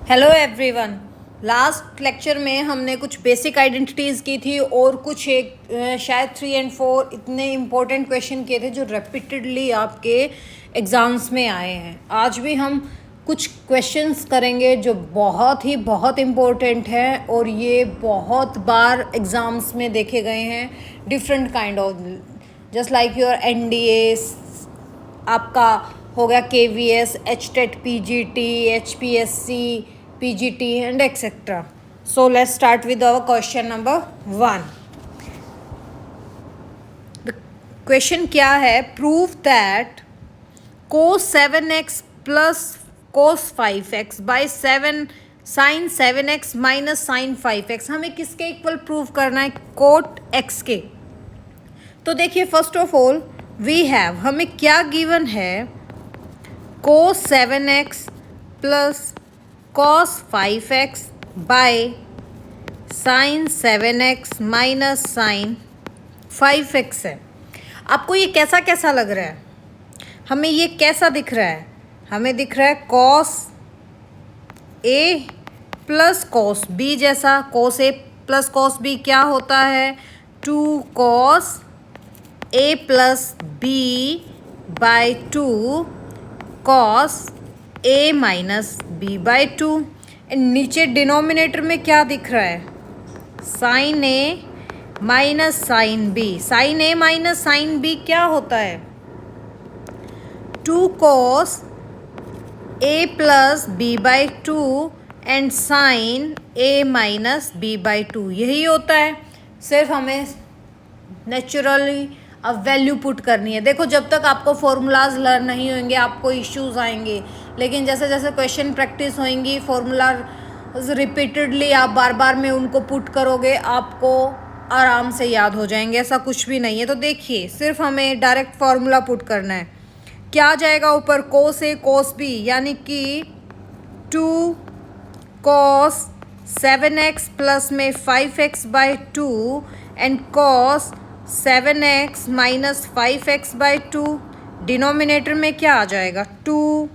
Hello everyone. Last lecture में हमने कुछ बेसिक आइडेंटिटीज़ की थी और कुछ शायद 3 और 4 इतने इम्पोर्टेंट क्वेश्चन किए थे जो रिपीटेडली आपके एग्ज़ाम्स में आए हैं। आज भी हम कुछ क्वेश्चंस करेंगे जो बहुत इम्पोर्टेंट हैं और ये बहुत बार एग्ज़ाम्स में देखे गए हैं। Different kind of just like your NDA, आपका हो गया KVS, HTET, PGT, HPSC, PGT and etc. So let's start with our question number 1. The question क्या है? Prove that cos 7x plus cos 5x by 7 sin 7x minus sin 5x हमें किसके equal prove करना है? cot x के। तो देखिए, first of all we have, हमें क्या गिवन है? cos 7x plus cos 5x by sin 7x minus sin 5x है। आपको ये कैसा कैसा लग रहा है? हमें ये कैसा दिख रहा है? हमें दिख रहा है cos a plus cos b जैसा। cos a plus cos b क्या होता है? 2 cos a plus b by 2 cos a minus b by 2। And नीचे डिनोमिनेटर में क्या दिख रहा है? Sine a minus sine b। Sine a minus sine b क्या होता है? 2 cos a plus b by 2 and sine a minus b by 2, यही होता है। सिर्फ हमें नेचुरली अब वैल्यू पुट करनी है। देखो, जब तक आपको फॉर्मूलाज लर्न नहीं होंगे आपको इश्यूज आएंगे, लेकिन जैसे जैसे क्वेश्चन प्रैक्टिस होंगी, फॉर्मूला रिपीटेडली आप बार बार में उनको पुट करोगे, आपको आराम से याद हो जाएंगे। ऐसा कुछ भी नहीं है। तो देखिए, सिर्फ हमें डायरेक्ट फार्मूला पुट करना है। क्या आ जाएगा ऊपर? cos a cos b, यानी कि 2 cos 7x प्लस में 5x by 2 and cos 7x minus 5x by 2। Denominator में क्या आ जाएगा? 2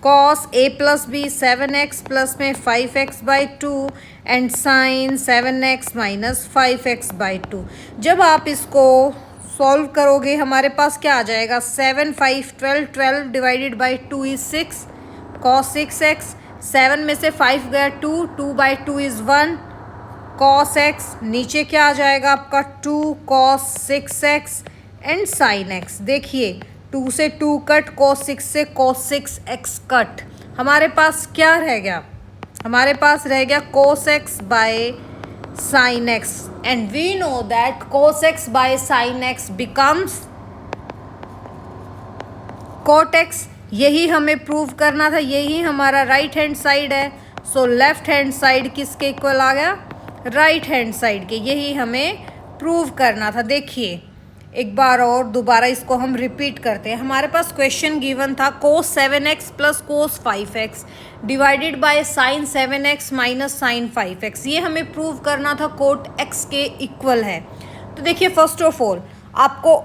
cos a plus b 7x plus में 5x by 2 and sine 7x minus 5x by 2। जब आप इसको सॉल्व करोगे हमारे पास क्या आ जाएगा? 7 5 12, 12 divided by 2 is 6 cos 6x। 7 में से 5 गया 2, 2 बाई 2 इज़ 1 cos x। नीचे क्या आ जाएगा आपका? 2 cos 6x and sin x। देखिए, 2 से 2 कट, cos 6 से cos 6x कट। हमारे पास क्या रह गया? हमारे पास रह गया cos x by sin x and we know that cos x by sin x becomes cot x। यही हमें प्रूव करना था, यही हमारा राइट हैंड साइड है। सो लेफ्ट हैंड साइड किसके इक्वल आ गया? राइट हैंड साइड के। यही हमें प्रूव करना था। देखिए, एक बार और दोबारा इसको हम रिपीट करते हैं। हमारे पास क्वेश्चन गिवन था cos 7x plus cos 5x divided by sin 7x minus sin 5x। ये हमें प्रूव करना था cot x के इक्वल है। तो देखिए, फर्स्ट ऑफ ऑल आपको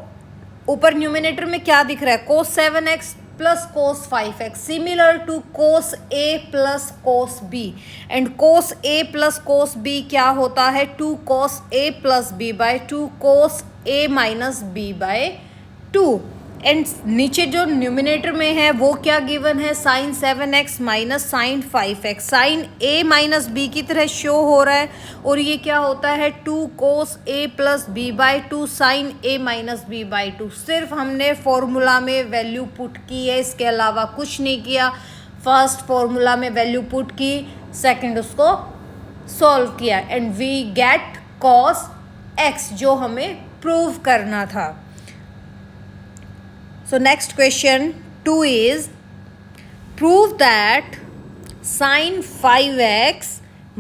ऊपर न्यूमिनेटर में क्या दिख रहा है? cos 7x plus cos 5x similar to cos a plus cos b and cos a plus cos b क्या होता है? 2 cos a plus b by 2 cos a minus b by 2। And नीचे जो न्यूमिनेटर में है वो क्या गिवन है? sin 7x minus sin 5x। Sine a minus b की तरह शो हो रहा है और ये क्या होता है? 2 cos a plus b by 2 sin a minus b by 2। सिर्फ हमने फॉर्मूला में वैल्यू पुट की है, इसके अलावा कुछ नहीं किया। फर्स्ट फॉर्मूला में वैल्यू पुट की, सेकंड उसको सॉल्व किया and we get cos x जो हमें प्रूव करना था। So next question 2 is prove that sin 5x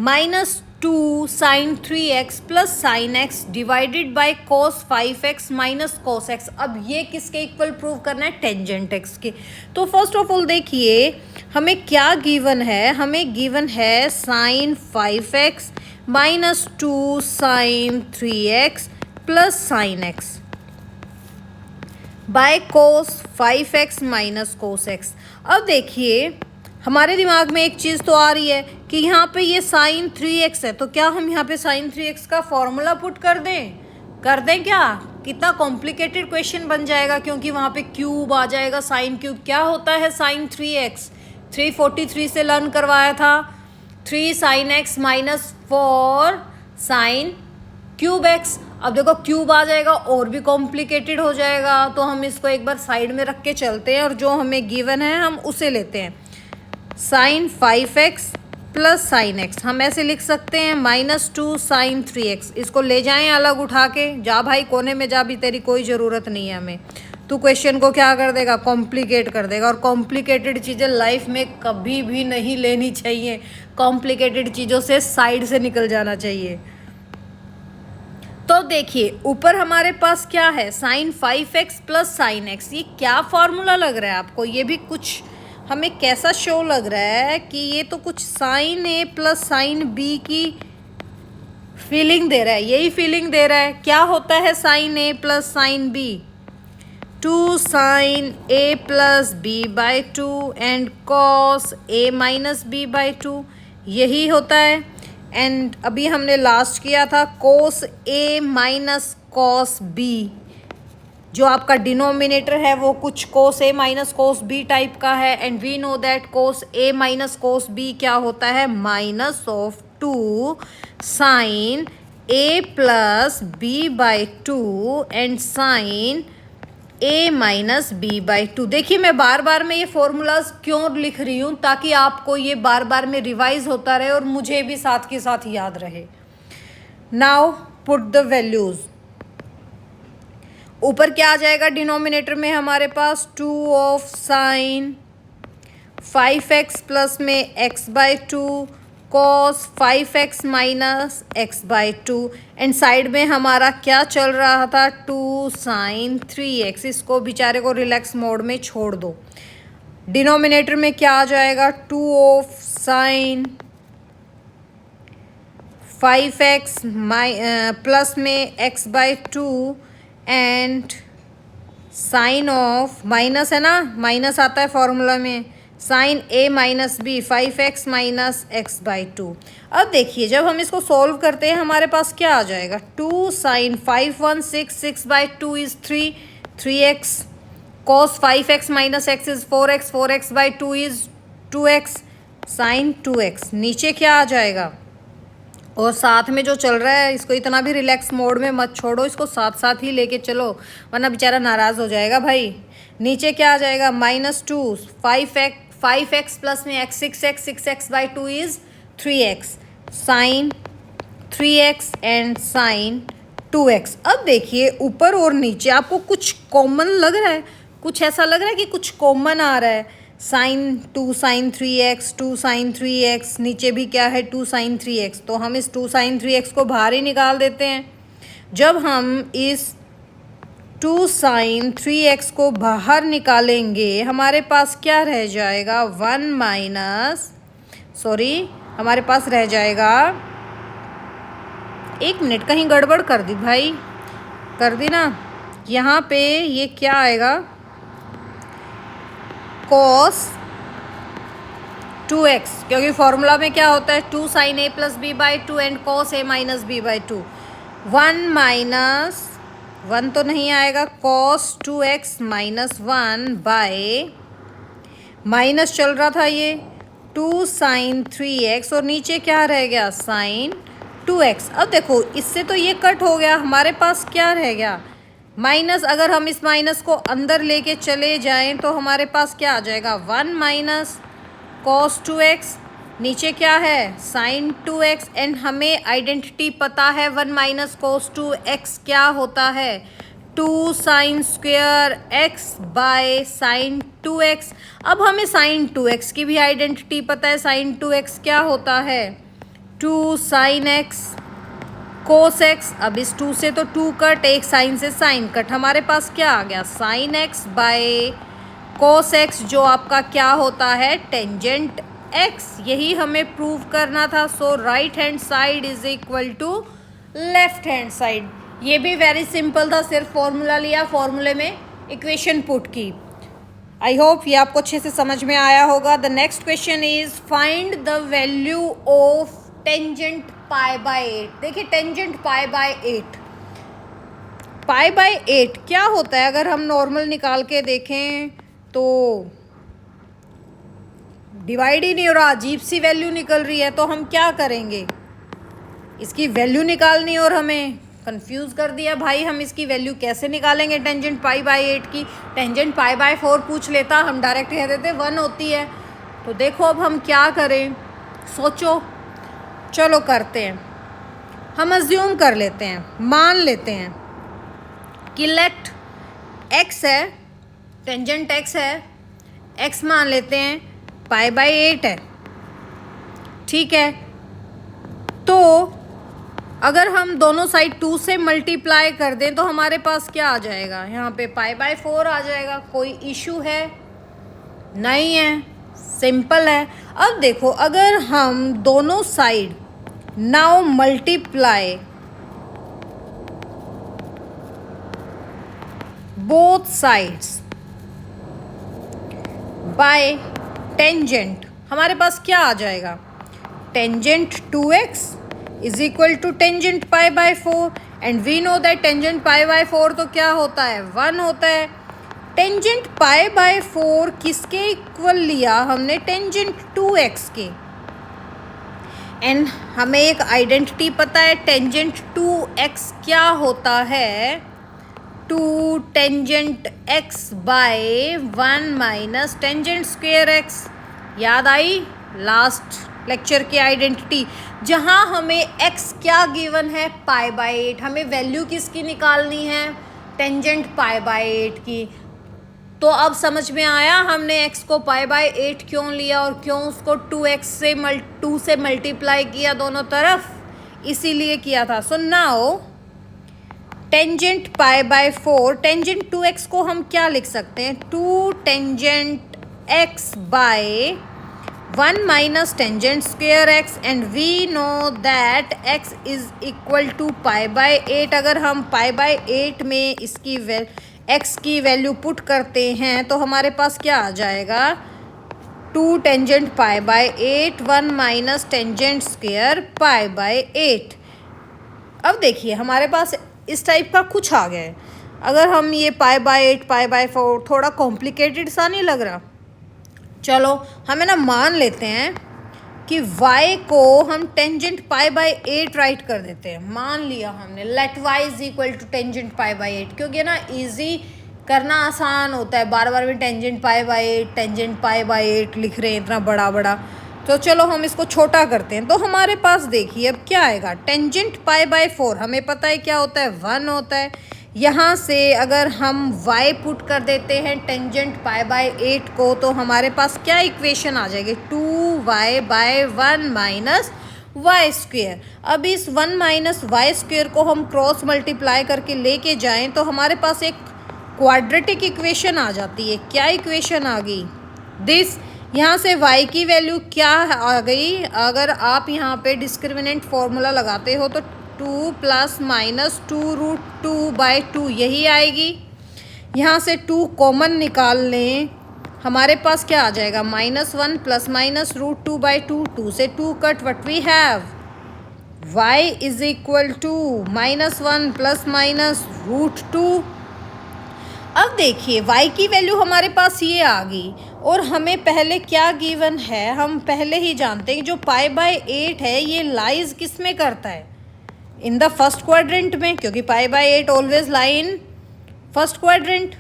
minus 2 sin 3x plus sin x divided by cos 5x minus cos x। अब ये किसके इक्वल प्रूव करना है? टेंजेंट x के। तो फर्स्ट ऑफ ऑल देखिए, हमें क्या गिवन है? हमें गिवन है sin 5x minus 2 sin 3x plus sin x by cos 5x minus cos x। अब देखिए, हमारे दिमाग में एक चीज़ तो आ रही है कि यहाँ पे ये साइन 3x है, तो क्या हम यहाँ पे साइन 3x का फॉर्मूला पुट कर दें क्या? कितना कॉम्प्लिकेटेड क्वेश्चन बन जाएगा, क्योंकि वहाँ पे क्यूब आ जाएगा, साइन क्यूब। क्या होता है साइन 3x? 343 से लर्न करवाया था, 3 sine x minus 4 sine cube x। अब देखो क्यूब आ जाएगा और भी कॉम्प्लिकेटेड हो जाएगा, तो हम इसको एक बार साइड में रख के चलते हैं और जो हमें गिवन है हम उसे लेते हैं। Sign 5x plus sign x हम ऐसे लिख सकते हैं -2 साइन 3x। इसको ले जाएं अलग उठा के, जा भाई कोने में जा, भी तेरी कोई ज़रूरत नहीं है हमें। तू क्वेश्चन को क्या कर देगा? कॉम्प्लिकेट कर देगा। और कॉम्प्लिकेटेड चीज़ें लाइफ में कभी भी नहीं लेनी चाहिए, कॉम्प्लिकेटेड चीज़ों से साइड से निकल जाना चाहिए। तो देखिए ऊपर हमारे पास क्या है, sign 5x plus sign x। ये क्या फॉर्मूला लग रहा है आपको? ये भी कुछ हमें कैसा शो लग रहा है कि ये तो कुछ sine a plus sine b की फीलिंग दे रहा है, यही फीलिंग दे रहा है। क्या होता है sine a plus sine b? 2 sine a plus b by 2 and cos a minus b by 2, यही होता है। एंड अभी हमने लास्ट किया था cos a minus cos b। जो आपका डिनोमिनेटर है वो कुछ cos a minus cos b type का है, and we know that cos a minus cos b क्या होता है? Minus of 2 sine a plus b by 2 and sine a minus b by 2। देखिए मैं बार बार में ये फॉर्मूलाज क्यों लिख रही हूँ, ताकि आपको ये बार बार में रिवाइज होता रहे और मुझे भी साथ के साथ याद रहे। Now put the values. ऊपर क्या आ जाएगा डिनोमिनेटर में हमारे पास? 2 ऑफ साइन 5x प्लस में x by 2 cos 5x minus x by 2, and side में हमारा क्या चल रहा था? 2 साइन 3x। इसको बेचारे को रिलैक्स मोड में छोड़ दो। डिनोमिनेटर में क्या आ जाएगा? 2 ऑफ साइन 5x प्लस में x by 2 and sine of, minus है ना, माइनस आता है फॉर्मूला में, sine a minus b 5x minus x by 2। अब देखिए जब हम इसको सॉल्व करते हैं हमारे पास क्या आ जाएगा? 2 sine 5 1 6 6 by 2 is 3x cos 5x minus x is 4x by 2 is 2x sine 2x। नीचे क्या आ जाएगा? और साथ में जो चल रहा है इसको इतना भी रिलैक्स मोड में मत छोड़ो, इसको साथ साथ ही लेके चलो वरना बेचारा नाराज़ हो जाएगा भाई। नीचे क्या आ जाएगा? -2 5x प्लस में x 6x by 2 is 3x sine 3x and sine 2x। अब देखिए ऊपर और नीचे आपको कुछ कॉमन लग रहा है, कुछ ऐसा लग रहा है कि कुछ कॉमन आ रहा है। Sign 2 sign 3x 2 sign 3x, नीचे भी क्या है? 2 साइन 3x। तो हम इस 2 साइन 3x को बाहर ही निकाल देते हैं। जब हम इस 2 साइन 3x को बाहर निकालेंगे हमारे पास क्या रह जाएगा? हमारे पास रह जाएगा, एक मिनट कहीं गड़बड़ कर दी भाई, कर दी ना। यहाँ पे ये क्या आएगा? कॉस 2x, क्योंकि फॉर्मूला में क्या होता है? 2 sine a plus b by 2 and cos a minus b by 2। 1 minus 1 तो नहीं आएगा, cos 2x minus 1 bye, minus चल रहा था ये 2 साइन 3x और नीचे क्या रह गया? Sign 2x। अब देखो इससे तो ये कट हो गया, हमारे पास क्या रह गया? माइनस। अगर हम इस माइनस को अंदर लेके चले जाएं तो हमारे पास क्या आ जाएगा? 1 माइनस कॉस 2x, नीचे क्या है? साइन 2x, एंड हमें आइडेंटिटी पता है 1 माइनस कॉस 2x क्या होता है? 2 sine square x by sine 2x। अब हमें साइन 2x की भी आइडेंटिटी पता है, साइन 2x क्या होता है? 2 साइन x कोस x। अब इस 2 से तो 2 कट, एक साइन से साइन कट, हमारे पास क्या आ गया? Sine x by cos x, जो आपका क्या होता है? Tangent x। यही हमें प्रूव करना था। So right hand side is equal to left hand side. ये भी वेरी सिंपल था, सिर्फ फॉर्मूला लिया, फॉर्मूले में इक्वेशन पुट की। आई होप ये आपको अच्छे से समझ में आया होगा। The next question is find the value of tangent pi by 8। देखिए tangent pi by 8, pi by 8 क्या होता है? अगर हम नॉर्मल निकाल के देखें तो डिवाइड ही नहीं हो रहा, अजीब सी वैल्यू निकल रही है। तो हम क्या करेंगे? इसकी वैल्यू निकालनी और हमें कंफ्यूज कर दिया भाई। हम इसकी वैल्यू कैसे निकालेंगे टेंजेंट पाई बाय 8 की? टेंजेंट पाई बाय 4 पूछ लेता, हम डायरेक्ट कह देते 1 होती है। तो देखो अब हम क्या करें, सोचो। चलो करते हैं, हम अज्यूम कर लेते हैं, मान लेते हैं कि लेट x है, टेंजेंट x है, x मान लेते हैं, पाई बाय 8 है, ठीक है। तो अगर हम दोनों साइड 2 से मल्टीप्लाई कर दें तो हमारे पास क्या आ जाएगा? यहाँ पे पाई बाय 4 आ जाएगा। कोई इशू है? नहीं है, सिंपल है। अब देखो अगर हम दोनों side now multiply both sides by tangent, हमारे पास क्या आ जाएगा? Tangent 2x is equal to tangent pi by 4 and we know that tangent pi by 4 तो क्या होता है? 1 होता है। टेंजेंट पाई बाय 4 किसके इक्वल लिया हमने? टेंजेंट 2x के। एंड हमें एक आइडेंटिटी पता है, टेंजेंट 2x क्या होता है? 2 tangent x by 1 minus tangent square x। याद आई लास्ट लेक्चर की आइडेंटिटी, जहां हमें x क्या गिवन है? Pi by 8। हमें वैल्यू किसकी निकालनी है? टेंजेंट पाई बाय 8 की। तो अब समझ में आया हमने x को पाई बाय 8 क्यों लिया और क्यों उसको 2x से 2 से मल्टीप्लाई किया दोनों तरफ, इसीलिए किया था। So now tangent pi by 4, tangent 2x को हम क्या लिख सकते हैं? 2 tangent x by 1 minus tangent square x and we know that x is equal to pi by 8। अगर हम पाई बाय 8 में इसकी x की वैल्यू पुट करते हैं तो हमारे पास क्या आ जाएगा? 2 tangent pi by 8 1 minus tangent square pi by 8। अब देखिए हमारे पास इस टाइप का कुछ आ गया है। अगर हम ये पाई बाय 8 पाई बाय 4, थोड़ा कॉम्प्लिकेटेड सा नहीं लग रहा? चलो हमें ना मान लेते हैं कि y को हम टेंजेंट पाई बाय 8 राइट कर देते हैं। मान लिया हमने, let y is equal to tangent pi by 8, क्योंकि ना इजी करना आसान होता है। बार बार में tangent pi by 8 tangent pi by 8 लिख रहे हैं इतना बड़ा बड़ा। तो चलो हम इसको छोटा करते हैं। तो हमारे पास देखिए अब क्या आएगा? टेंजेंट पाई बाय 4 हमें पता है क्या होता है? 1 होता है। यहाँ से अगर हम y पुट कर देते हैं टेंजेंट पाई बाय 8 को तो हमारे पास क्या इक्वेशन आ जाएगी? 2y bye 1 minus Y square. अब इस 1 माइनस वाई स्क्वेयर को हम क्रॉस मल्टीप्लाई करके लेके जाएं तो हमारे पास एक क्वाड्रेटिक इक्वेशन आ जाती है। क्या इक्वेशन आ गई? दिस। यहाँ से y की वैल्यू क्या आ गई? अगर आप यहाँ पे डिस्क्रिमिनेंट फॉर्मूला लगाते हो तो 2 प्लस माइनस 2 रूट 2 बाई 2 यही आएगी। यहाँ से 2 कॉमन निकाल लें, हमारे पास क्या आ जाएगा? -1 प्लस माइनस रूट 2 बाई 2, 2 से 2 cut, what we have y is equal to -1 plus minus root 2। अब देखिए y की वैल्यू हमारे पास ये आ गई और हमें पहले क्या गिवन है? हम पहले ही जानते हैं जो पाई बाय 8 है ये लाइज किस में करता है? इन द फर्स्ट क्वाड्रेंट में, क्योंकि पाई by 8 always lie in first quadrant.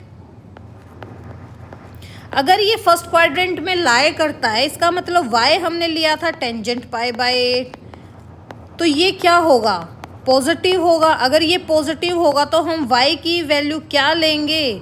अगर ये फर्स्ट क्वाड्रेंट में लाई करता है इसका मतलब y हमने लिया था टेंजेंट पाई बाय 8, तो ये क्या होगा? पॉजिटिव होगा। अगर ये पॉजिटिव होगा तो हम y की वैल्यू क्या लेंगे?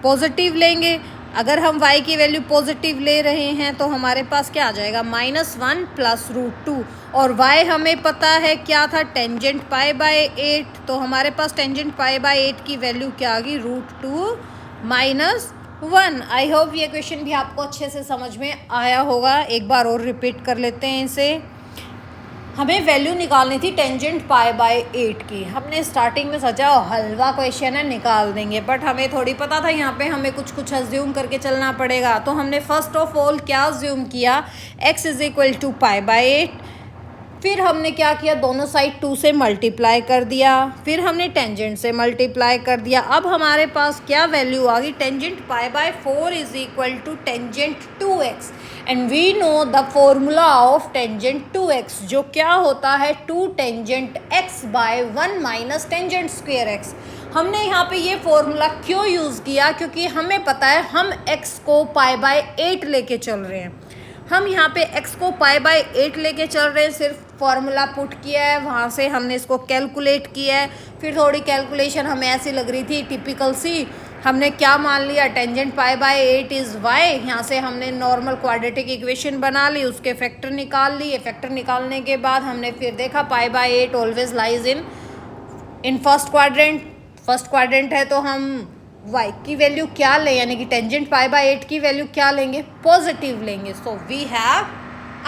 पॉजिटिव लेंगे। अगर हम y की वैल्यू पॉजिटिव ले रहे हैं तो हमारे पास क्या आ जाएगा? -1 प्लस रूट 2, और y हमें पता है क्या था? Tangent pi by 8। तो हमारे पास टेंजेंट पाई बाय 8 की वैल्यू क्या आ गई? √2 -1। आई होप ये क्वेश्चन भी आपको अच्छे से समझ में आया होगा। एक बार और रिपीट कर लेते हैं इसे। हमें वैल्यू निकालनी थी टेंजेंट पाई बाय 8 की। हमने स्टार्टिंग में सोचा हलवा क्वेश्चन है निकाल देंगे, बट हमें थोड़ी पता था यहाँ पे हमें कुछ अज्यूम करके चलना पड़ेगा। तो हमने फर्स्ट ऑफ ऑल क्या अज्यूम किया, x is equal to pi by 8। फिर हमने क्या किया, दोनों साइड 2 से मल्टीप्लाई कर दिया, फिर हमने टेंजेंट से मल्टीप्लाई कर दिया। अब हमारे पास क्या वैल्यू आ गई, tangent pi by 4 is equal to tangent 2x and we know the formula of tangent 2x, जो क्या होता है 2 tangent x by 1 minus tangent square x। हमने यहाँ पे ये फॉर्मूला क्यों यूज़ किया, क्योंकि हमें पता है हम x को पाई बाय 8 लेके चल रहे हैं। हम यहाँ पे x को पाई बाय 8 लेके चल रहे हैं, सिर्फ फॉर्मूला पुट किया है, वहाँ से हमने इसको कैलकुलेट किया है। फिर थोड़ी कैलकुलेशन हमें ऐसी लग रही थी टिपिकल सी, हमने क्या मान लिया, tangent pi by 8 is y। यहाँ से हमने नॉर्मल क्वाड्रेटिक इक्वेशन बना ली, उसके फैक्टर निकाल लिए। फैक्टर निकालने के बाद हमने फिर देखा पाई by 8 always lies in first quadrant. First quadrant है तो हम y की वैल्यू क्या लें, यानी कि टेंजेंट पाई बाय 8 की वैल्यू क्या लेंगे, पॉजिटिव लेंगे। So we have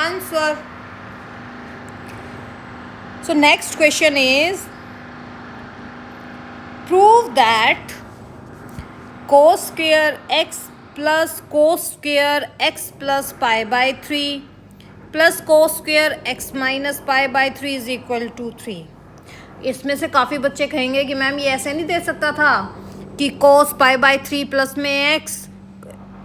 answer. So next question is prove that cos square x plus cos square x plus pi by 3 plus cos square x minus pi by 3 is equal to 3। इसमें से काफ़ी बच्चे कहेंगे कि ma'am ये ऐसे नहीं दे सकता था कि cos पाई बाय 3 प्लस में x,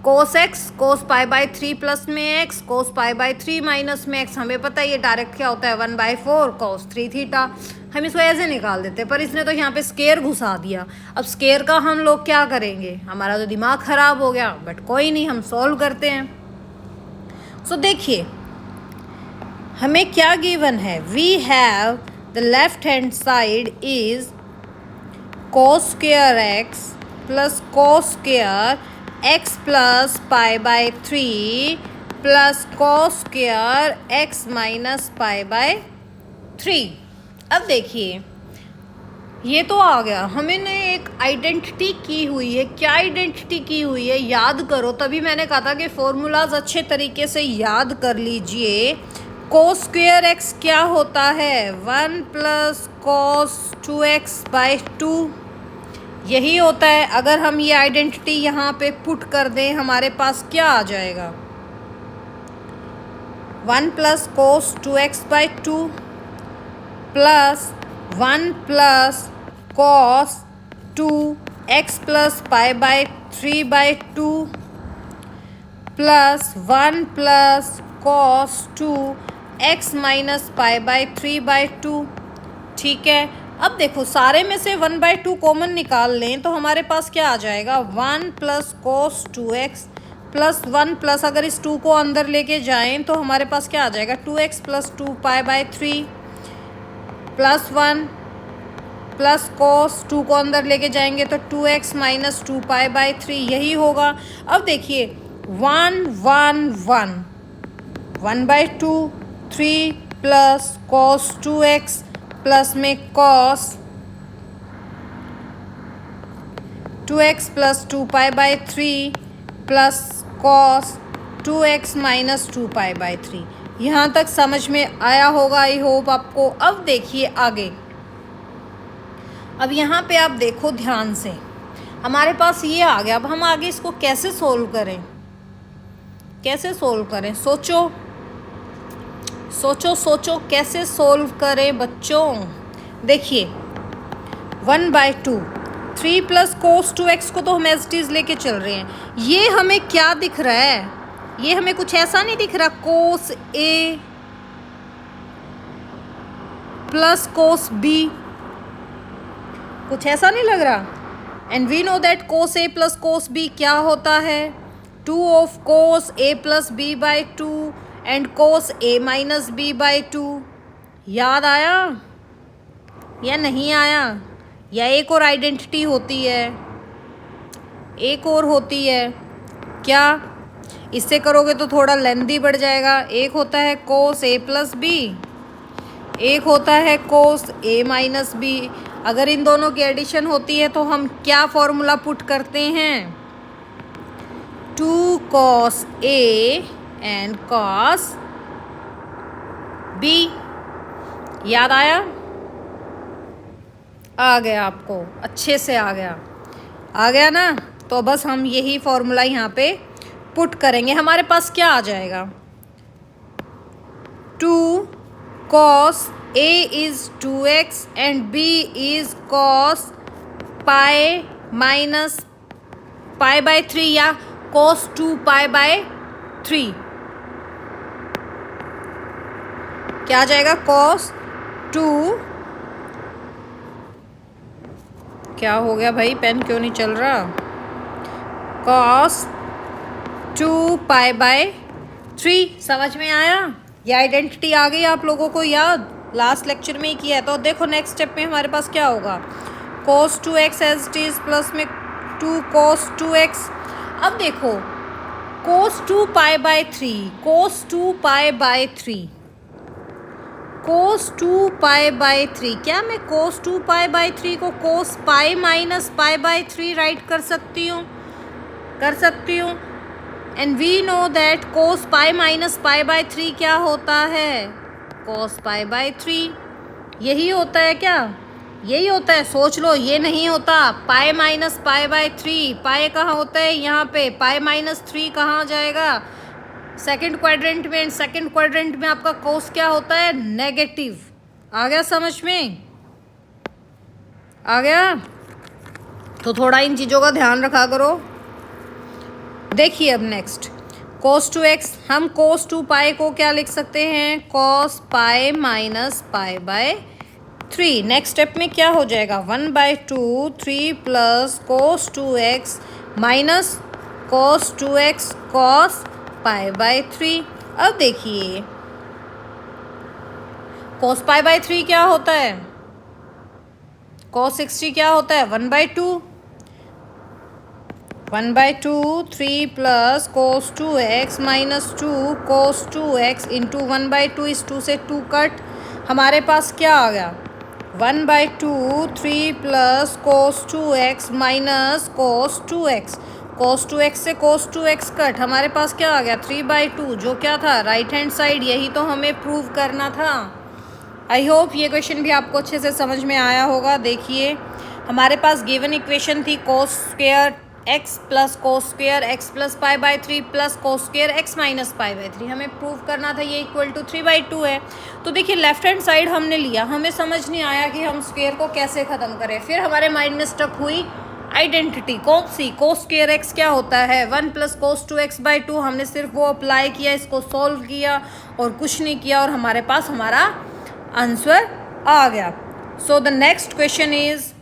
cos x, cos pi by 3 plus में x, cos pi by 3 minus में x। हमें पता है ये डायरेक्ट क्या होता है 1/4 cos 3 थीटा। हम इसको ऐसे निकाल देते, पर इसने तो यहाँ पे स्केयर घुसा दिया। अब स्केयर का हम लोग क्या करेंगे, हमारा तो दिमाग ख़राब हो गया, बट कोई नहीं, हम सॉल्व करते हैं। सो देखिए हमें क्या गिवन है, we have the left hand side is cos square x plus cos square x plus pi by 3 plus cos square x minus pi by 3। अब देखिए ये तो आ गया, हमने एक आइडेंटिटी की हुई है। क्या आइडेंटिटी की हुई है, याद करो, तभी मैंने कहा था कि फॉर्मूलाज अच्छे तरीके से याद कर लीजिए। cos स्क्वेयर x क्या होता है 1 प्लस cos 2x बाय 2, यही होता है। अगर हम ये आइडेंटिटी यहाँ पे पुट कर दें, हमारे पास क्या आ जाएगा 1 plus cos 2x by 2 plus 1 plus cos 2x plus pi by 3 by 2 plus 1 plus cos 2x minus pi by 3 by 2। ठीक है, अब देखो सारे में से 1/2 कॉमन निकाल लें तो हमारे पास क्या आ जाएगा 1 plus cos 2x plus 1 plus, अगर इस 2 को अंदर लेके जाएं तो हमारे पास क्या आ जाएगा 2x plus 2 pi by 3 plus 1 plus cos 2 को अंदर लेके जाएंगे तो 2x माइनस 2 पाई बाय 3, यही होगा। अब देखिए 1 1 1 1/2 3 प्लस cos 2x प्लस में cos 2x plus 2 pi by 3 plus cos 2x minus 2 pi by 3। यहाँ तक समझ में आया होगा आई होप आपको। अब देखिए आगे, अब यहाँ पे आप देखो ध्यान से, हमारे पास ये आ गया। अब हम आगे इसको कैसे सोल्व करें, कैसे सोल्व करें, सोचो सोचो सोचो कैसे सोल्व करें बच्चों। देखिए 1/2 3 प्लस cos 2x को तो हम एज इट इज़ लेके चल रहे हैं। ये हमें क्या दिख रहा है, ये हमें कुछ ऐसा नहीं दिख रहा cos a plus cos b, कुछ ऐसा नहीं लग रहा। And we know that cos a plus cos b क्या होता है 2 of cos a plus b by 2 and cos a minus b by 2। याद आया या नहीं आया, या एक और आइडेंटिटी होती है, एक और होती है क्या, इससे करोगे तो थोड़ा लेंथी बढ़ जाएगा। एक होता है cos a प्लस b, एक होता है cos a माइनस b। अगर इन दोनों की एडिशन होती है तो हम क्या फॉर्मूला पुट करते हैं 2 cos a and cos b। याद आया? आ गया आपको, अच्छे से आ गया ना? तो बस हम यही फॉर्मूला यहाँ पे पुट करेंगे। हमारे पास क्या आ जाएगा? 2 cos A is 2x and B is cos pi minus pi by 3 या cos 2 pi by 3। क्या आ जाएगा? cos 2, क्या हो गया भाई, पेन क्यों नहीं चल रहा? cos 2 pi by 3। समझ में आया? ये आइडेंटिटी आ गई आप लोगों को याद? लास्ट लेक्चर में ही किया है। तो देखो नेक्स्ट स्टेप में हमारे पास क्या होगा? cos 2x as it is plus में 2 cos 2x। अब देखो cos 2 pi by 3, cos 2 pi by 3, cos 2 pi by 3। क्या मैं cos 2 pi by 3 को cos pi minus pi by 3 write कर सकती हूँ? And we know that cos pi minus pi by 3 क्या होता है? cos pi by 3। यही होता है क्या? यही होता है, सोच लो। ये नहीं होता, पाई माइनस पाई बाय 3। पाई कहाँ होता है? यहाँ पे। पाई माइनस 3 कहाँ जाएगा? सेकंड क्वाड्रेंट में। सेकंड क्वाड्रेंट में आपका कोस क्या होता है? नेगेटिव। आ गया समझ में? आ गया? तो थोड़ा इन चीज़ों का ध्यान रखा करो। देखिए अब नेक्स्ट cos 2x, हम cos 2 पाई को क्या लिख सकते हैं? cos pi minus pi by 3। Next step में क्या हो जाएगा? 1/2 3 plus cos 2x minus cos 2x cos pi by 3। अब देखिए cos पाई बाय 3 क्या होता है? cos 60 क्या होता है? 1/2 3 plus cos 2x minus 2 cos 2x into 1/2 इस 2 से 2 कट। हमारे पास क्या आ गया? 1/2 3 plus cos 2x minus cos 2x। cos 2x से cos 2x कट। हमारे पास क्या आ गया? 3/2, जो क्या था? Right hand side. यही तो हमें प्रूव करना था। आई होप ये क्वेश्चन भी आपको अच्छे से समझ में आया होगा। देखिए हमारे पास गिवन इक्वेशन थी cos square x plus cos square x plus pi by 3 plus cos square x minus pi by 3। हमें प्रूव करना था ये इक्वल टू 3/2 है। तो देखिए लेफ्ट हैंड साइड हमने लिया, हमें समझ नहीं आया कि हम स्क्वायर को कैसे ख़त्म करें। फिर हमारे माइंड में स्टक हुई आइडेंटिटी। कौन सी? cos स्क्वायर x क्या होता है? 1 प्लस cos 2x/2। हमने सिर्फ वो अप्लाई किया, इसको सॉल्व किया और कुछ नहीं किया, और हमारे पास हमारा आंसर आ गया। सो the next question is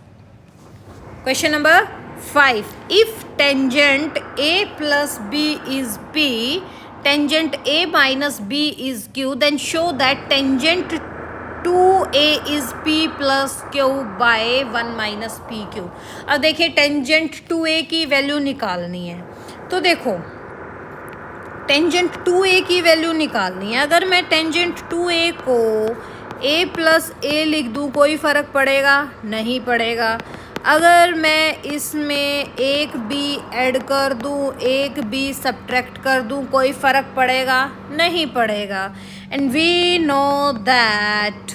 question number 5। If tangent a plus b is p, tangent a minus b is q, then show that tangent 2a is p plus q by 1 minus pq। अब देखिए tangent 2a की value निकालनी है। तो देखो tangent 2a की value निकालनी है। अगर मैं टेंजेंट 2a को a प्लस a लिख दूँ कोई फ़र्क पड़ेगा? नहीं पड़ेगा। अगर मैं इसमें एक बी ऐड कर दूँ, एक बी सब्ट्रैक्ट कर दूँ, कोई फ़र्क पड़ेगा? नहीं पड़ेगा। एंड वी नो दैट,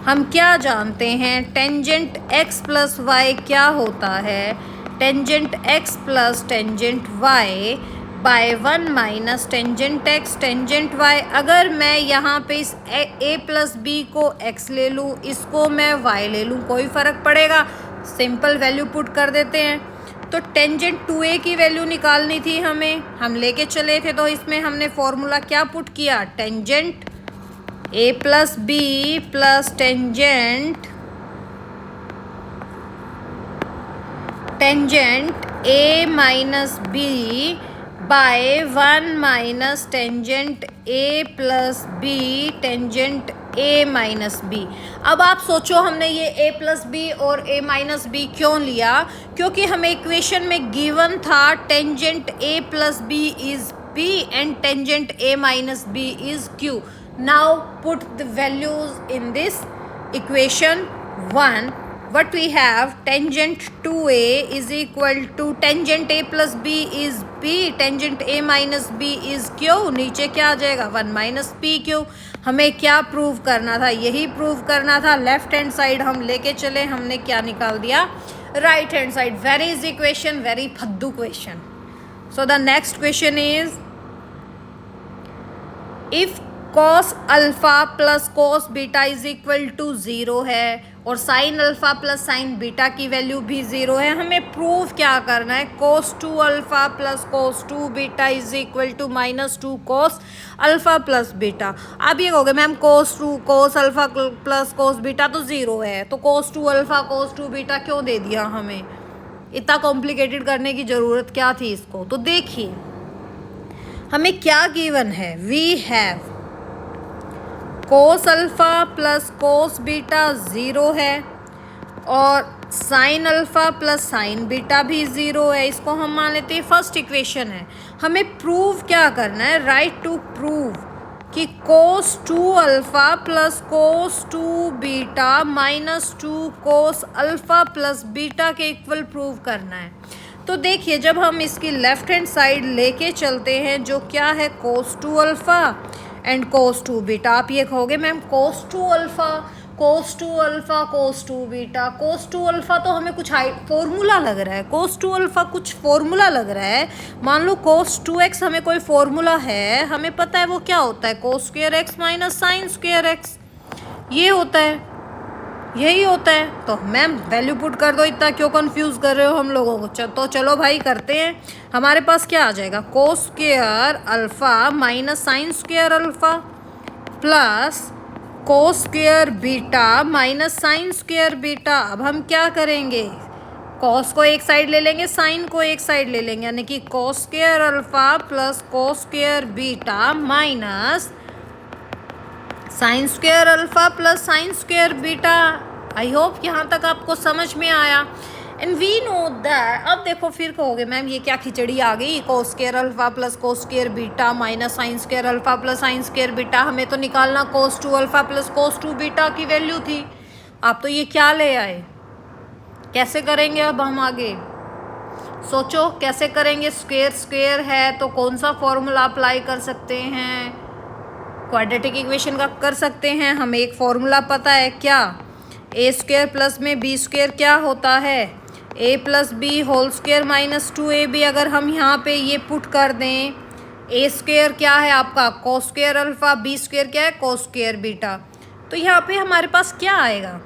हम क्या जानते हैं? टेंजेंट x प्लस वाई क्या होता है? Tangent x plus tangent y by 1 minus tangent x tangent y। अगर मैं यहाँ पे इस a प्लस बी को x ले लूँ, इसको मैं y ले लूँ, कोई फ़र्क पड़ेगा? सिंपल वैल्यू पुट कर देते हैं। तो टेंजेंट 2a की वैल्यू निकालनी थी हमें, हम लेके चले थे। तो इसमें हमने फॉर्मूला क्या पुट किया? Tangent a plus b plus tangent a minus b by 1 minus tangent a plus b tangent a minus b। अब आप सोचो हमने ये a प्लस बी और a माइनस बी क्यों लिया? क्योंकि हमें इक्वेशन में गिवन था tangent a plus b is p and tangent a minus b is q। Now put the values in this equation 1। what we have, tangent 2a is equal to tangent a plus b is b, tangent a minus b is q, नीचे क्या आ जाएगा 1 minus P Q. हमें क्या prove करना था, यही prove करना था। लेफ्ट हैंड साइड हम लेके चले, हमने क्या निकाल दिया, right hand side. Very easy question, very फद्दू question. So the next question is, if cos alpha plus cos beta is equal to 0 है और sin alpha plus sin beta की वैल्यू भी 0 है, हमें प्रूव क्या करना है, cos 2 alpha plus cos 2 beta is equal to -2 cos alpha plus beta. अब ये कहोगे ma'am cos alpha plus cos beta तो 0 है, तो cos 2 अल्फा cos 2 बीटा क्यों दे दिया हमें, इतना कॉम्प्लिकेटेड करने की ज़रूरत क्या थी इसको। तो देखिए हमें क्या गिवन है, we have cos alpha plus cos beta 0 है और sine alpha plus sine beta भी 0 है। इसको हम मान लेते हैं फर्स्ट इक्वेशन है। हमें प्रूव क्या करना है, राइट टू प्रूव कि कोस 2 अल्फ़ा प्लस कोस 2 beta -2 cos alpha plus beta के इक्वल प्रूव करना है। तो देखिए जब हम इसकी लेफ्ट हैंड साइड लेके चलते हैं, जो क्या है cos 2 alpha and cos 2 beta, आप ये कहोगे ma'am cos 2 alpha cos 2 alpha cos 2 beta, cos 2 alpha तो हमें कुछ फॉर्मूला लग रहा है, कोस 2 अल्फ़ा कुछ फॉर्मूला लग रहा है। मान लो कोस 2x हमें कोई फॉर्मूला है, हमें पता है वो क्या होता है, cos square x minus sine square x, ये होता है, यही होता है। तो मैम वैल्यू पुट कर दो, इतना क्यों कंफ्यूज कर रहे हो हम लोगों को। तो चलो भाई करते हैं। हमारे पास क्या आ जाएगा, कोस square alpha minus sine square alpha plus cos square beta minus sine square beta. अब हम क्या करेंगे, कॉस को एक साइड ले लेंगे, साइन को एक साइड ले लेंगे, यानी कि कोस square alpha plus cos square beta minus sine square alpha plus sine square beta. I hope यहाँ तक आपको समझ में आया। एंड वी नो दैट, अब देखो फिर कहोगे मैम ये क्या खिचड़ी आ गई, कोस square alpha plus cos square beta minus sine square alpha plus sine square beta. हमें तो निकालना कोस 2 अल्फ़ा प्लस कोस 2 बीटा की वैल्यू थी। आप तो ये क्या ले आए, कैसे करेंगे अब हम आगे, सोचो कैसे करेंगे। स्क्वायर स्क्वायर है तो कौन सा फॉर्मूला अप्लाई कर सकते हैं, क्वाड्रेटिक इक्वेशन का कर सकते हैं। हमें एक फॉर्मूला पता है क्या, ए स्क्वायर प्लस में बी स्क्वायर क्या होता है, A plus B whole square minus 2ab। अगर हम यहाँ पे ये पुट कर दें, ए स्क्वायर क्या है आपका cos square alpha, b square क्या है कोस स्क्वायर बीटा, तो यहाँ पे हमारे पास क्या आएगा,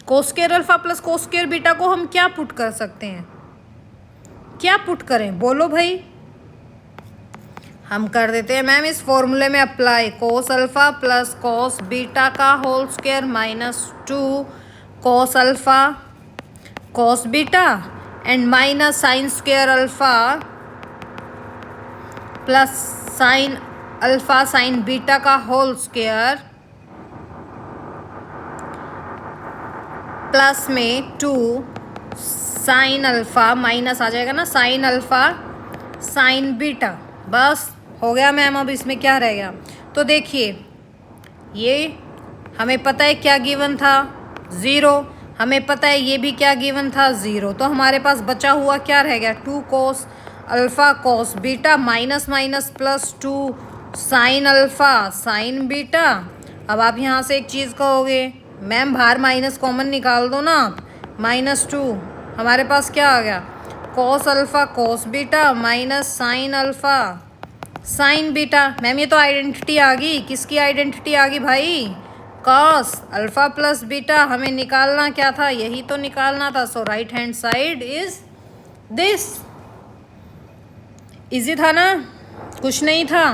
कोस square alpha plus cos square beta को हम क्या पुट कर सकते हैं, क्या पुट करें बोलो भाई। हम कर देते हैं मैम इस फॉर्मूले में apply, cos alpha plus cos beta का whole square -2 cos alpha cos beta and minus sine square alpha plus sine alpha sine beta का होल स्क्वायर प्लस में 2 साइन अल्फ़ा माइनस आ जाएगा ना साइन अल्फ़ा साइन बीटा। बस हो गया ma'am, अब इसमें क्या रह गया। तो देखिए ये हमें पता है क्या गिवन था 0, हमें पता है ये भी क्या गिवन था 0, तो हमारे पास बचा हुआ क्या रह गया 2 cos alpha cos beta minus minus plus 2 sign alpha sine beta. अब आप यहाँ से एक चीज़ कहोगे मैम बाहर माइनस कॉमन निकाल दो ना आप, -2 हमारे पास क्या आ गया कोस alpha cos beta minus sign alpha sine beta. Ma'am ये तो आइडेंटिटी आ गई, किसकी आइडेंटिटी आ गई भाई, कॉस अल्फ़ा प्लस बीटा। हमें निकालना क्या था, यही तो निकालना था। So right hand side is this. Easy था ना, कुछ नहीं था,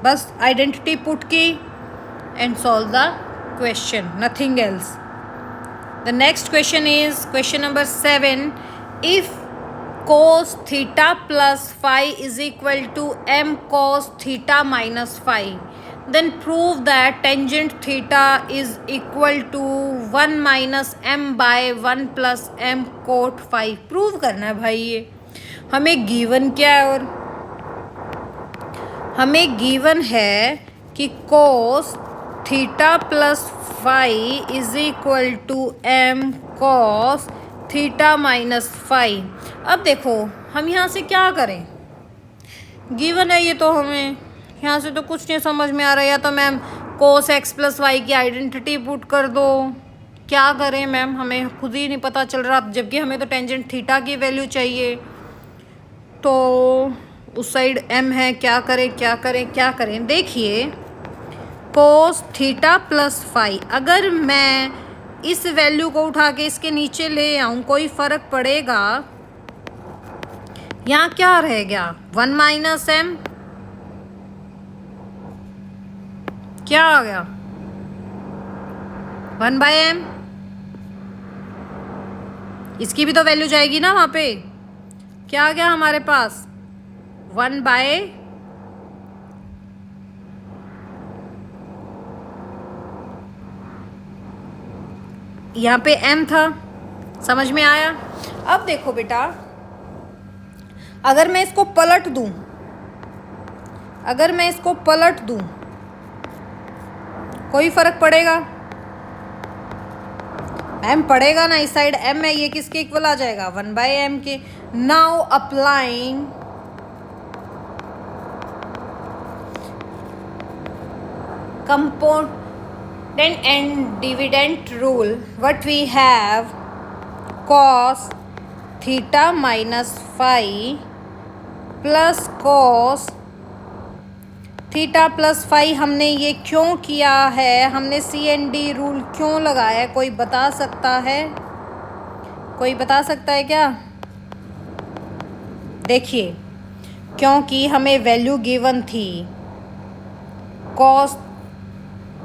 बस आइडेंटिटी पुट की and solve the question, nothing else. The next question is question number 7, if cos theta plus phi is equal to m cos theta minus phi, then prove that tangent theta is equal to 1 minus m by 1 plus m cot phi। Prove करना है भाई। ये हमें given क्या है, और हमें given है कि cos theta plus five is equal to m cos theta minus five. अब देखो हम यहाँ से क्या करें, गिवन है ये, तो हमें यहाँ से तो कुछ नहीं समझ में आ रहा। या तो ma'am cos x plus y की आइडेंटिटी पुट कर दो, क्या करें मैम, हमें खुद ही नहीं पता चल रहा, जबकि हमें तो टेंजेंट थीटा की वैल्यू चाहिए। तो उस साइड एम है, क्या करें क्या करें क्या करें। देखिए कोस थीटा प्लस फाइव, अगर मैं इस वैल्यू को उठा के इसके नीचे ले आऊँ कोई फ़र्क पड़ेगा? यहाँ क्या रह गया, 1 माइनस एम, क्या आ गया 1 बाय एम। इसकी भी तो वैल्यू जाएगी ना वहाँ पे, क्या आ गया हमारे पास 1 बाय यहाँ पे m था, समझ में आया। अब देखो बेटा, अगर मैं इसको पलट दूं, अगर मैं इसको पलट दूं कोई फर्क पड़ेगा? m पड़ेगा ना, इस साइड m है, ये किसके इक्वल आ जाएगा 1 बाय एम के। Now applying component and dividend rule, what we have, cos theta minus phi plus cos theta plus phi. हमने ये क्यों किया है, हमने CND रूल क्यों लगाया है, कोई बता सकता है? कोई बता सकता है क्या? देखिए, क्योंकि हमें वैल्यू गिवन थी cos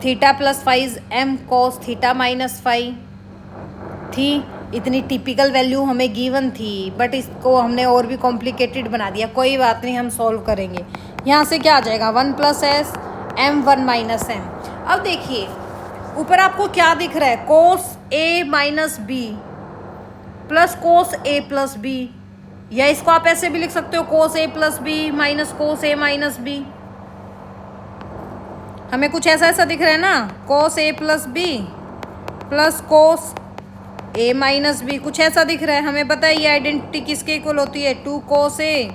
theta plus five m cos theta minus five थी, इतनी टिपिकल वैल्यू हमें गिवन थी, बट इसको हमने और भी कॉम्प्लिकेटेड बना दिया। कोई बात नहीं, हम सॉल्व करेंगे। यहाँ से क्या आ जाएगा 1 plus s m 1 minus m. अब देखिए ऊपर आपको क्या दिख रहा है, cos a minus b plus cos a plus b, या इसको आप ऐसे भी लिख सकते हो cos a plus b minus cos a minus b. हमें कुछ ऐसा ऐसा दिख रहा है ना, cos a plus b plus cos a minus b, कुछ ऐसा दिख रहा है। हमें पता है ये आइडेंटिटी किसके इक्वल होती है, 2 कोस ए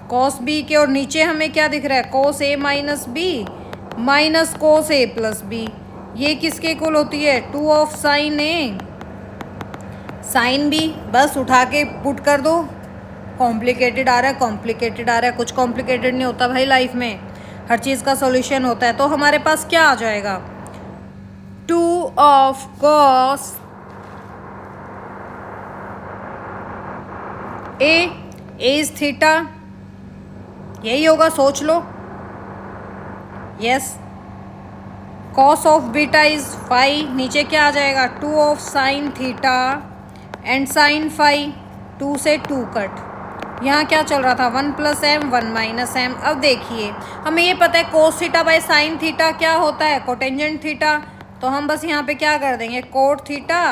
कोस बी के, और नीचे हमें क्या दिख रहा है cos a minus b minus cos a plus b, ये किसके इक्वल होती है 2 of sine a sine b. बस उठा के पुट कर दो। कॉम्प्लिकेटेड आ रहा है, कॉम्प्लिकेटेड आ रहा है, कुछ कॉम्प्लिकेटेड नहीं होता भाई लाइफ में, हर चीज़ का सॉल्यूशन होता है। तो हमारे पास क्या आ जाएगा 2 of cos A is theta, यही होगा, सोच लो। Yes, cos of beta is five, नीचे क्या आ जाएगा 2 of sine theta and sine five, 2 से 2 कट। यहाँ क्या चल रहा था 1 प्लस एम 1 माइनस एम। अब देखिए हमें ये पता है cos theta by sine theta क्या होता है, कोटेंजेंट थीटा, तो हम बस यहाँ पे क्या कर देंगे cot theta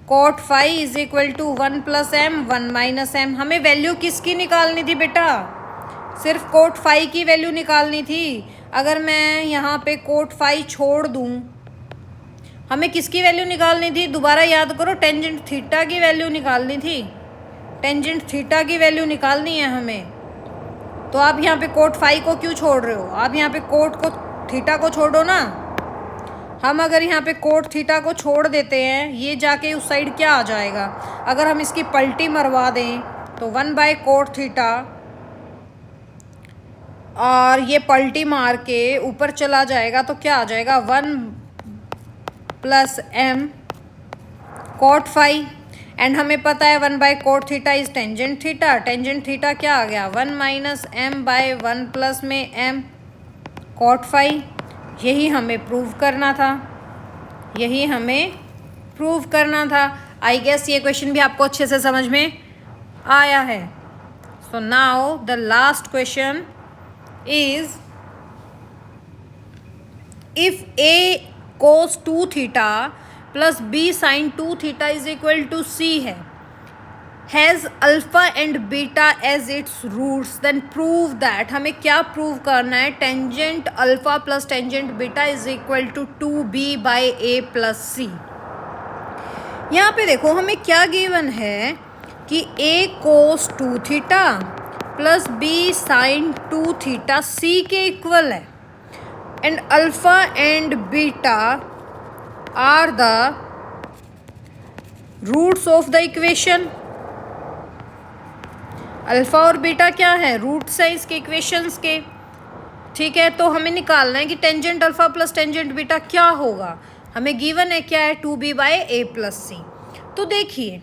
cot phi is equal to 1 plus m 1 minus m. हमें वैल्यू किसकी निकालनी थी बेटा, सिर्फ कोट फाई की वैल्यू निकालनी थी। अगर मैं यहाँ पे कोट फाई छोड़ दूँ, हमें किसकी वैल्यू निकालनी थी, दोबारा याद करो, टेंजेंट थीटा की वैल्यू निकालनी थी, टेंजेंट थीटा की वैल्यू निकालनी है हमें। तो आप यहाँ पे कोट फाई को क्यों छोड़ रहे हो, आप यहाँ पे कोट को थीटा को छोड़ो ना। हम अगर यहाँ पे कोट थीटा को छोड़ देते हैं, ये जाके उस साइड क्या आ जाएगा, अगर हम इसकी पलटी मरवा दें तो 1 बाय कोट थीटा, और ये पलटी मार के ऊपर चला जाएगा तो क्या आ जाएगा 1 plus m cot phi. And हमें पता है 1 by cot theta is tangent theta, tangent theta क्या आ गया 1 माइनस एम बाय 1 प्लस में एम कोट फाई। यही हमें प्रूव करना था, यही हमें प्रूव करना था। आई गेस ये क्वेश्चन भी आपको अच्छे से समझ में आया है। So now the last question is, if a cos 2 theta plus b sine 2 theta is equal to c है, has alpha and beta as its roots then prove that, हमें क्या प्रूव करना है, tangent alpha plus tangent beta is equal to 2b/a plus c। यहाँ पे देखो हमें क्या गिवन है कि a cos 2 theta plus b sin 2 theta c के इक्वल है and alpha and beta are the roots of the equation. Alpha और बीटा क्या है, रूट्स है इसके इक्वेशंस के। ठीक है, तो हमें निकालना है कि tangent alpha plus tangent beta क्या होगा। हमें गिवन है क्या है, 2b/a प्लस c। तो देखिए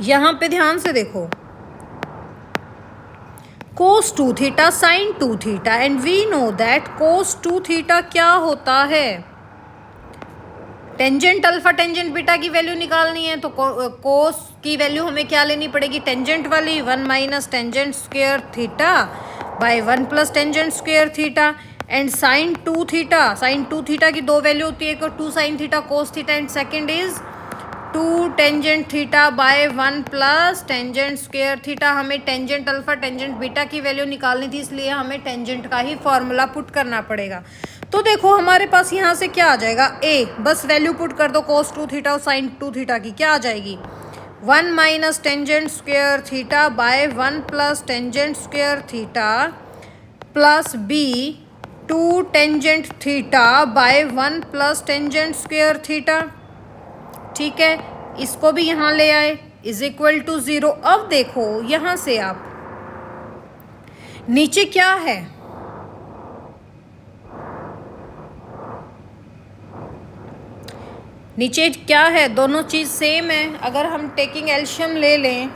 यहाँ पे ध्यान से देखो, cos 2 theta sin 2 theta and we know that cos 2 theta क्या होता है, टेंजेंट अल्फा टेंजेंट बीटा की वैल्यू निकालनी है तो कोस की वैल्यू हमें क्या लेनी पड़ेगी, टेंजेंट वाली 1 minus tangent square theta by 1 plus tangent square theta and sine 2 theta की दो वैल्यू होती है, एक 2 sine theta cos theta and second is 2 tangent theta by 1 plus tangent square theta. हमें टेंजेंट अल्फा टेंजेंट बीटा की value निकालनी थी, इसलिए हमें टेंजेंट का ही फॉर्मूला पुट करना पड़ेगा। तो देखो हमारे पास यहाँ से क्या आ जाएगा, a बस वैल्यू पुट कर दो cos 2 थीटा और sin 2 थीटा की, क्या आ जाएगी 1 minus tangent square theta by 1 plus tangent square theta plus b 2 tangent theta by 1 plus tangent square theta. ठीक है, इसको भी यहाँ ले आए इज इक्वल टू 0। अब देखो यहाँ से आप नीचे क्या है, नीचे क्या है, दोनों चीज़ सेम है। अगर हम टेकिंग एल्शियम ले लें,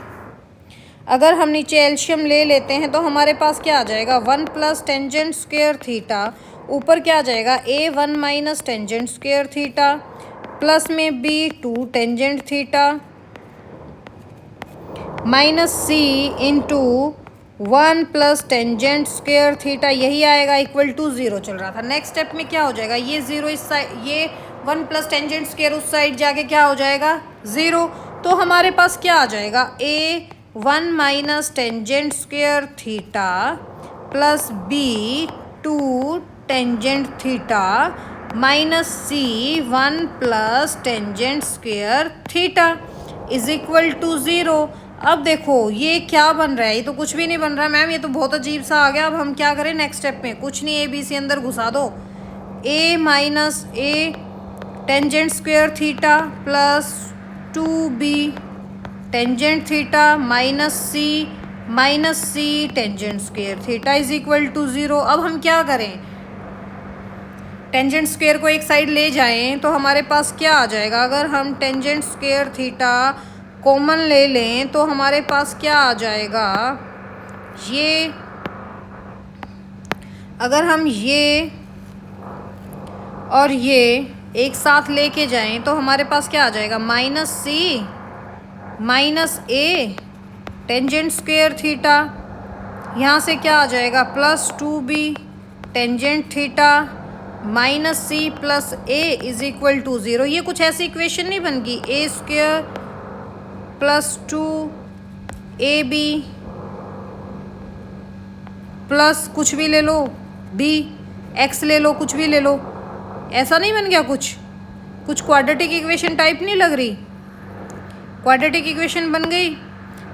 अगर हम नीचे एल्शियम ले लेते हैं तो हमारे पास क्या आ जाएगा 1 प्लस टेंजेंट स्क्वायर थीटा, ऊपर क्या आ जाएगा a 1 minus tangent square theta plus में b 2 tangent theta minus c into 1 plus tangent square theta, यही आएगा इक्वल टू 0 चल रहा था। नेक्स्ट स्टेप में क्या हो जाएगा, ये 0 इस साइड, ये 1 प्लस टेंजेंट स्क्वायर उस साइड जाके क्या हो जाएगा 0। तो हमारे पास क्या आ जाएगा a 1 minus tangent square theta plus b 2 tangent theta minus c 1 plus tangent square theta is equal to 0। अब देखो ये क्या बन रहा है, ये तो कुछ भी नहीं बन रहा मैम, ये तो बहुत अजीब सा आ गया। अब हम क्या करें नेक्स्ट स्टेप में, कुछ नहीं, a b c अंदर घुसा दो, a minus a tangent square theta plus 2b tangent theta minus c tangent square theta is equal to 0। अब हम क्या करें, टेंजेंट स्क्वायर को एक साइड ले जाएं तो हमारे पास क्या आ जाएगा, अगर हम टेंजेंट स्क्वायर थीटा कॉमन ले लें तो हमारे पास क्या आ जाएगा, ये अगर हम ये और ये एक साथ लेके जाएं तो हमारे पास क्या आ जाएगा minus c minus a tangent square theta, यहाँ से क्या आ जाएगा plus 2b tangent theta minus c plus a is equal to 0। ये कुछ ऐसी इक्वेशन नहीं बन गई, a square plus 2ab plus कुछ भी ले लो b x ले लो, कुछ भी ले लो, ऐसा नहीं बन गया, कुछ क्वाड्रेटिक इक्वेशन टाइप नहीं लग रही, क्वाड्रेटिक इक्वेशन बन गई।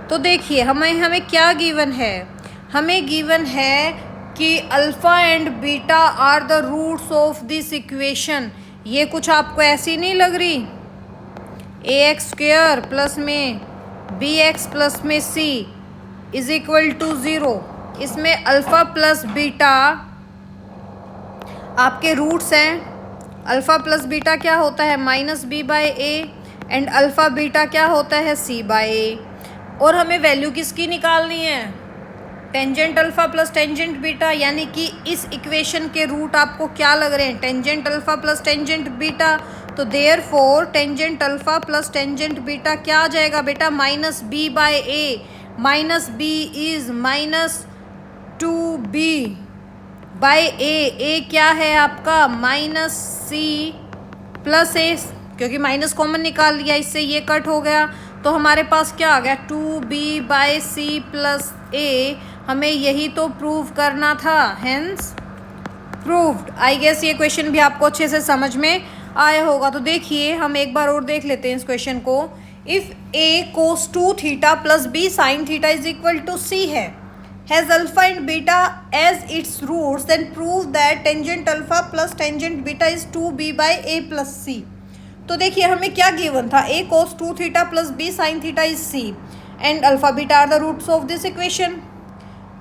तो देखिए हमें क्या गिवन है, हमें गिवन है कि alpha and beta are the roots of this equation. ये कुछ आपको ऐसी नहीं लग रही, ax स्क्वायर प्लस में bx प्लस में c इज इक्वल टू 0। इसमें अल्फ़ा प्लस बीटा आपके रूट्स हैं। अल्फ़ा प्लस बीटा क्या होता है minus b/a and alpha beta क्या होता है c/a। और हमें वैल्यू किसकी निकालनी है, tangent alpha plus tangent beta, यानी कि इस इक्वेशन के रूट आपको क्या लग रहे हैं, tangent alpha plus tangent beta. तो therefore tangent alpha plus tangent beta क्या आ जाएगा बेटा minus b/a, minus b is minus 2b/a, a क्या है आपका माइनस c प्लस a, क्योंकि माइनस कॉमन निकाल लिया इससे ये कट हो गया, तो तो हमारे पास क्या आ गया 2b/c+a। हमें यही तो प्रूव करना था, हेंस प्रूव्ड। आई गेस ये क्वेश्चन भी आपको अच्छे से समझ में आया होगा। तो देखिए हम एक बार और देख लेते हैं इस क्वेश्चन को। If a cos 2 theta plus b sin theta is equal to c है, has alpha and beta as its roots, then prove that tangent alpha plus tangent beta is 2b/a+c। तो देखिए हमें क्या गिवन था, a cos 2 theta plus b sin theta is c and alpha beta are the roots of this equation.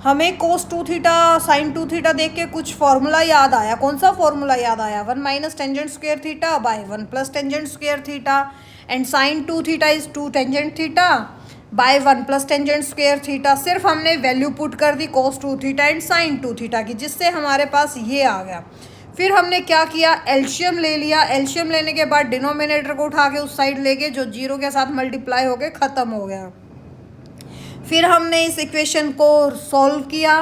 हमें cos 2 theta sin 2 theta देख के कुछ formula याद आया। कौन सा फॉर्मूला याद आया? 1 minus tangent square theta by 1 plus tangent square theta, and sin 2 theta is 2 tangent theta by 1 plus tangent square theta. सिर्फ हमने वैल्यू पुट कर दी cos 2 theta and sin 2 theta की, जिससे हमारे पास ये आ गया। फिर हमने क्या किया, एलशियम ले लिया। एलशियम लेने के बाद डिनोमिनेटर को उठा के उस साइड लेके जो जीरो के साथ मल्टीप्लाई हो गए, ख़त्म हो गया। फिर हमने इस इक्वेशन को सॉल्व किया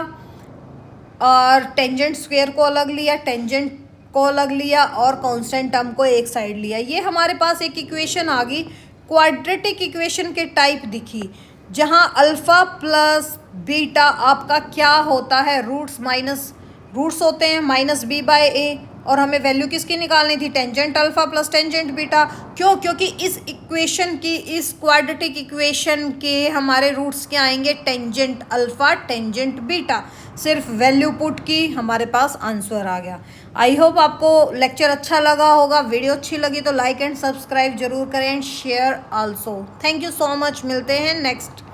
और टेंजेंट स्क्वायर को अलग लिया, टेंजेंट को अलग लिया और कांस्टेंट टर्म को एक साइड लिया। ये हमारे पास एक इक्वेशन आ गई, क्वाड्रेटिक इक्वेशन के टाइप दिखी, जहां अल्फ़ा प्लस बीटा आपका क्या होता है, रूट्स होते हैं -b/a, और हमें वैल्यू किसकी निकालनी थी, tangent alpha plus tangent beta. क्यों? क्योंकि इस इक्वेशन की, इस क्वाड्रेटिक इक्वेशन के हमारे रूट्स क्या आएंगे, टेंजेंट अल्फ़ा टेंजेंट बीटा। सिर्फ वैल्यू पुट की, हमारे पास आंसर आ गया। आई होप आपको लेक्चर अच्छा लगा होगा। वीडियो अच्छी लगी तो लाइक एंड सब्सक्राइब जरूर करें and share also. Thank you so much. मिलते हैं नेक्स्ट